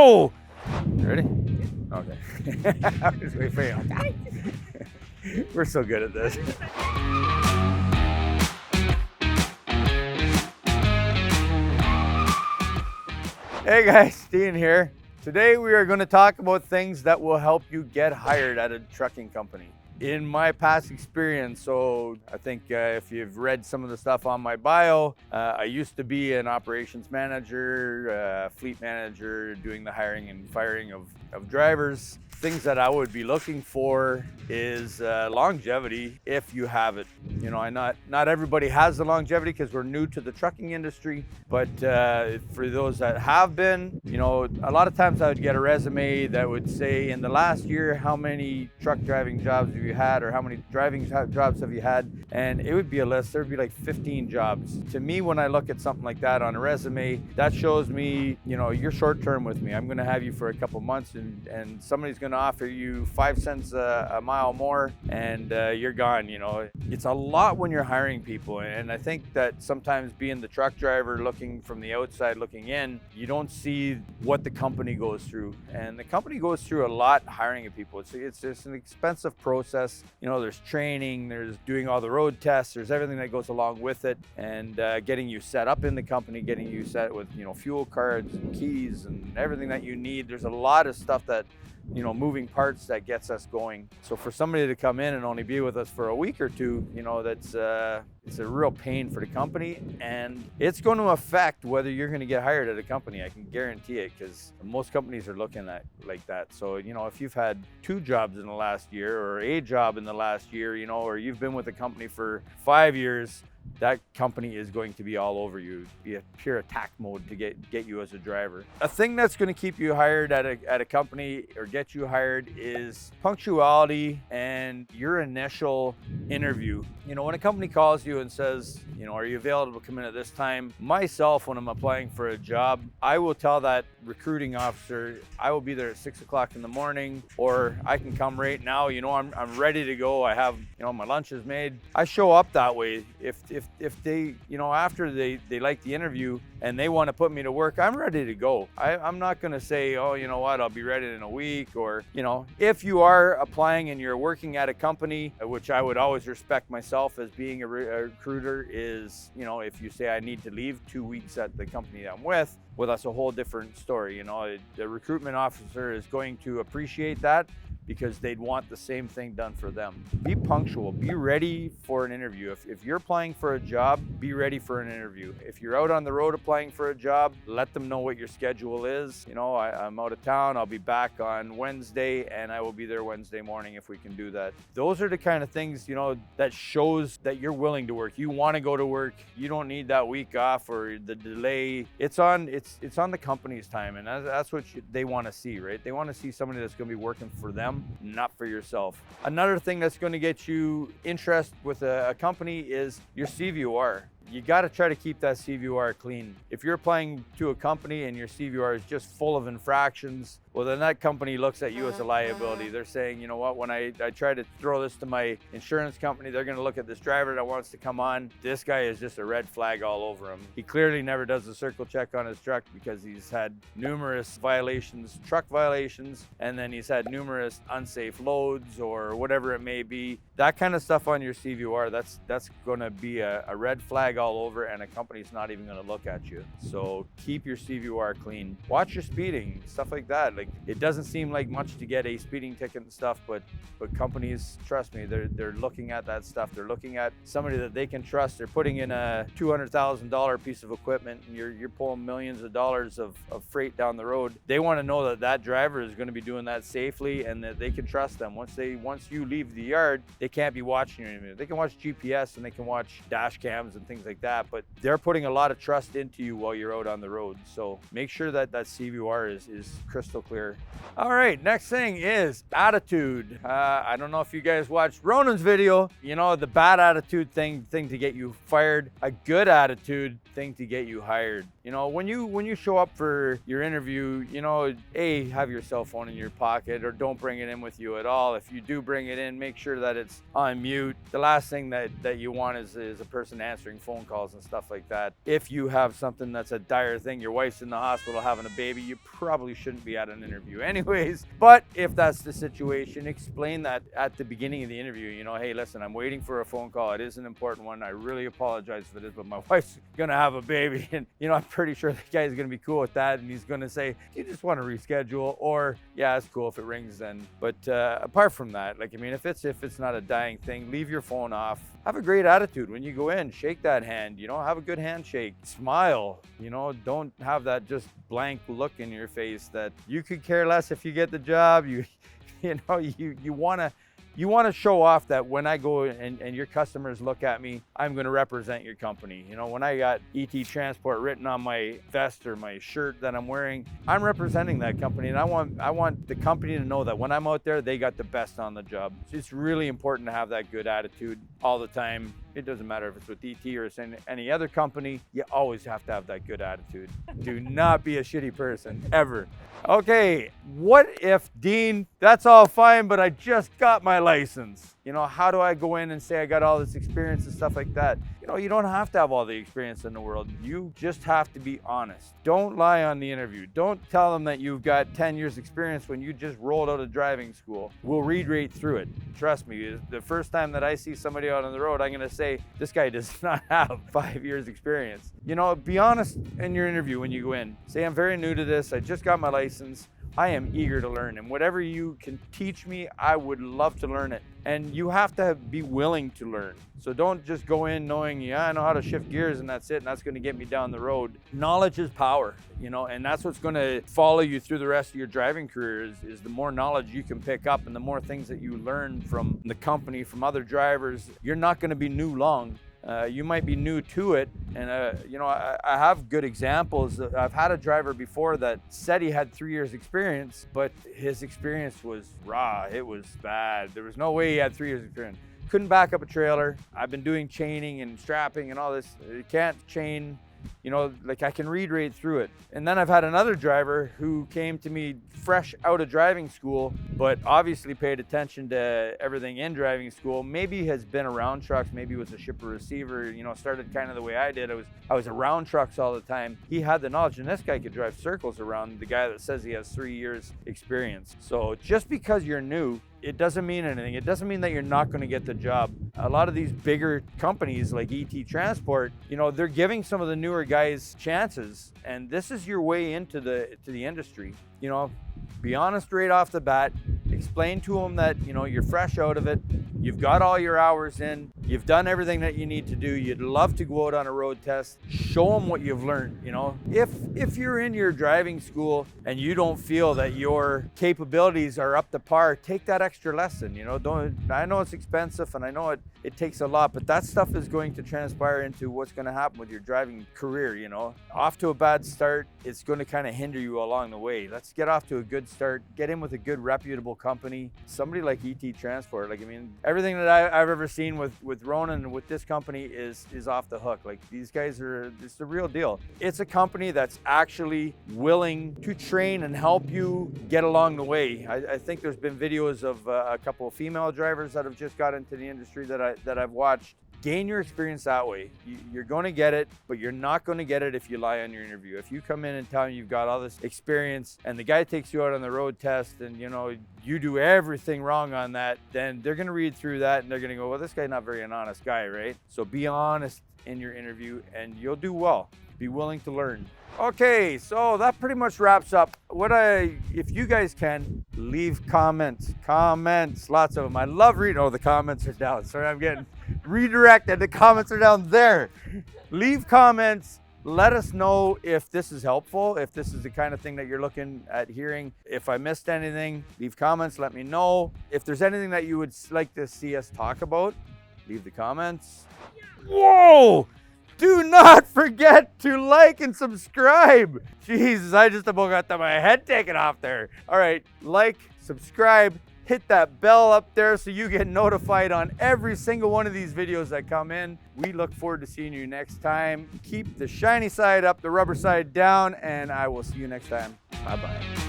go. Ready? Okay. I was waiting for you. We're so good at this. Hey guys, Dean here. Today we are going to talk about things that will help you get hired at a trucking company. In my past experience, so I think if you've read some of the stuff on my bio, I used to be an operations manager, fleet manager, doing the hiring and firing of drivers. Things that I would be looking for is longevity if you have it. You know, not everybody has the longevity because we're new to the trucking industry, but for those that have been, you know, a lot of times I would get a resume that would say in the last year, how many truck driving jobs have you had, or how many driving jobs have you had? And it would be a list. There would be like 15 jobs. To me, when I look at something like that on a resume, that shows me, you know, you're short term with me. I'm going to have you for a couple months, and somebody's going to offer you 5 cents a mile more, and you're gone. You know, it's a lot when you're hiring people, and I think that sometimes being the truck driver looking from the outside looking in, you don't see what the company goes through, and the company goes through a lot hiring of people. It's an expensive process. You know, there's training, there's doing all the road tests, there's everything that goes along with it, and getting you set up in the company, getting you set with, you know, fuel cards and keys and everything that you need. There's a lot of stuff that, you know, moving parts that gets us going. So for somebody to come in and only be with us for a week or two, you know, that's it's a real pain for the company, and it's going to affect whether you're going to get hired at a company. I can guarantee it, because most companies are looking at like that. So, you know, if you've had 2 jobs in the last year, or a job in the last year, you know, or you've been with a company for 5 years, that company is going to be all over you, be a pure attack mode to get you as a driver. A thing that's going to keep you hired at a company, or get you hired, is punctuality and your initial interview. You know, when a company calls you and says, you know, are you available to come in at this time? Myself, when I'm applying for a job, I will tell that recruiting officer, I will be there at 6 o'clock in the morning, or I can come right now. You know, I'm ready to go. I have, you know, my lunch is made. I show up that way. If they, you know, after they like the interview and they want to put me to work, I'm ready to go. I'm not going to say, oh, you know what, I'll be ready in a week. Or, you know, if you are applying and you're working at a company, which I would always respect myself as being a recruiter, is, you know, if you say I need to leave 2 weeks at the company that I'm with, well, that's a whole different story. You know, the recruitment officer is going to appreciate that, because they'd want the same thing done for them. Be punctual, be ready for an interview. If you're applying for a job, be ready for an interview. If you're out on the road applying for a job, let them know what your schedule is. You know, I'm out of town, I'll be back on Wednesday, and I will be there Wednesday morning if we can do that. Those are the kind of things, you know, that shows that you're willing to work. You want to go to work. You don't need that week off or the delay. It's on the company's time, and that's what they want to see, right? They want to see somebody that's going to be working for them, not for yourself. Another thing that's going to get you interest with a company is your CVR. You got to try to keep that CVR clean. If you're applying to a company and your CVR is just full of infractions, well, then that company looks at you as a liability. They're saying, you know what, when I try to throw this to my insurance company, they're going to look at this driver that wants to come on. This guy is just a red flag all over him. He clearly never does a circle check on his truck, because he's had numerous violations, truck violations, and then he's had numerous unsafe loads or whatever it may be. That kind of stuff on your CVR, that's going to be a red flag all over, and a company's not even going to look at you. So keep your CVR clean. Watch your speeding, stuff like that. Like, it doesn't seem like much to get a speeding ticket and stuff, but companies, trust me, they're looking at that stuff. They're looking at somebody that they can trust. They're putting in a $200,000 piece of equipment, and you're pulling millions of dollars of freight down the road. They want to know that that driver is going to be doing that safely, and that they can trust them. Once you leave the yard, they can't be watching you anymore. They can watch GPS and they can watch dash cams and things like that, but they're putting a lot of trust into you while you're out on the road. So make sure that CVR is crystal clear. All right, next thing is attitude. I don't know if you guys watched Ronan's video. You know, the bad attitude thing to get you fired, a good attitude thing to get you hired. You know, when you show up for your interview, you know, have your cell phone in your pocket, or don't bring it in with you at all. If you do bring it in, make sure that it's on mute. The last thing that you want is a person answering phone calls and stuff like that. If you have something that's a dire thing, your wife's in the hospital having a baby, you probably shouldn't be at an interview anyways. But if that's the situation, explain that at the beginning of the interview. You know, hey, listen, I'm waiting for a phone call. It is an important one. I really apologize for this, but my wife's gonna have a baby, and you know, I'm pretty sure the guy's gonna be cool with that, and he's gonna say, you just want to reschedule, or yeah, it's cool if it rings then. But apart from that, like, I mean, if it's not a dying thing, leave your phone off. Have a great attitude when you go in. Shake that hand, you know, have a good handshake. Smile, you know, don't have that just blank look in your face that you could care less if you get the job. You know, you want to show off that when I go and your customers look at me, I'm going to represent your company. You know, when I got ET Transport written on my vest or my shirt that I'm wearing, I'm representing that company, and I want the company to know that when I'm out there, they got the best on the job. It's really important to have that good attitude all the time. It doesn't matter if it's with ET or it's in any other company, you always have to have that good attitude. Do not be a shitty person, ever. Okay, what if, Dean, that's all fine, but I just got my license? You know, how do I go in and say I got all this experience and stuff like that? You know, you don't have to have all the experience in the world. You just have to be honest. Don't lie on the interview. Don't tell them that you've got 10 years experience when you just rolled out of driving school. We'll read right through it. Trust me, the first time that I see somebody out on the road, I'm gonna say, this guy does not have 5 years experience. You know, be honest in your interview when you go in. Say, I'm very new to this. I just got my license. I am eager to learn, and whatever you can teach me, I would love to learn it. And you have to be willing to learn. So don't just go in knowing, yeah, I know how to shift gears and that's it, and that's gonna get me down the road. Knowledge is power, you know, and that's what's gonna follow you through the rest of your driving career is the more knowledge you can pick up and the more things that you learn from the company, from other drivers. You're not gonna be new long. You might be new to it, and you know, I have good examples. I've had a driver before that said he had 3 years experience, but his experience was raw. It was bad. There was no way he had 3 years experience. Couldn't back up a trailer. I've been doing chaining and strapping and all this. You can't chain. You know, like, I can read right through it. And then I've had another driver who came to me fresh out of driving school, but obviously paid attention to everything in driving school. Maybe has been around trucks, maybe was a shipper receiver, you know, started kind of the way I did. I was around trucks all the time. He had the knowledge, and this guy could drive circles around the guy that says he has 3 years experience. So just because you're new, it doesn't mean anything. It doesn't mean that you're not going to get the job. A lot of these bigger companies like ET Transport, you know, they're giving some of the newer guys chances, and this is your way into the industry. You know, be honest right off the bat. Explain to them that, you know, you're fresh out of it. You've got all your hours in. You've done everything that you need to do. You'd love to go out on a road test. Show them what you've learned, you know. If you're in your driving school and you don't feel that your capabilities are up to par, take that extra lesson, you know. I know it's expensive and I know it takes a lot, but that stuff is going to transpire into what's going to happen with your driving career, you know. Off to a bad start, it's going to kind of hinder you along the way. Let's get off to a good start. Get in with a good, reputable company. Somebody like ET Transport, like, I mean, everything that I've ever seen with Ronan and with this company is off the hook. Like, these guys it's the real deal. It's a company that's actually willing to train and help you get along the way. I think there's been videos of a couple of female drivers that have just got into the industry that I've watched. Gain your experience that way. You're going to get it, but you're not going to get it if you lie on your interview. If you come in and tell them you've got all this experience and the guy takes you out on the road test and, you know, you do everything wrong on that, then they're going to read through that and they're going to go, well, this guy's not very an honest guy, right? So be honest in your interview and you'll do well. Be willing to learn. Okay, so that pretty much wraps up. If you guys can, leave comments, lots of them. I love reading. Oh, the comments are down. Sorry, I'm getting redirected. The comments are down there. Leave comments. Let us know if this is helpful, if this is the kind of thing that you're looking at hearing. If I missed anything, leave comments, let me know. If there's anything that you would like to see us talk about, leave the comments. Whoa! Do not forget to like and subscribe. Jesus, I just about got my head taken off there. All right, like, subscribe, hit that bell up there so you get notified on every single one of these videos that come in. We look forward to seeing you next time. Keep the shiny side up, the rubber side down, and I will see you next time. Bye-bye.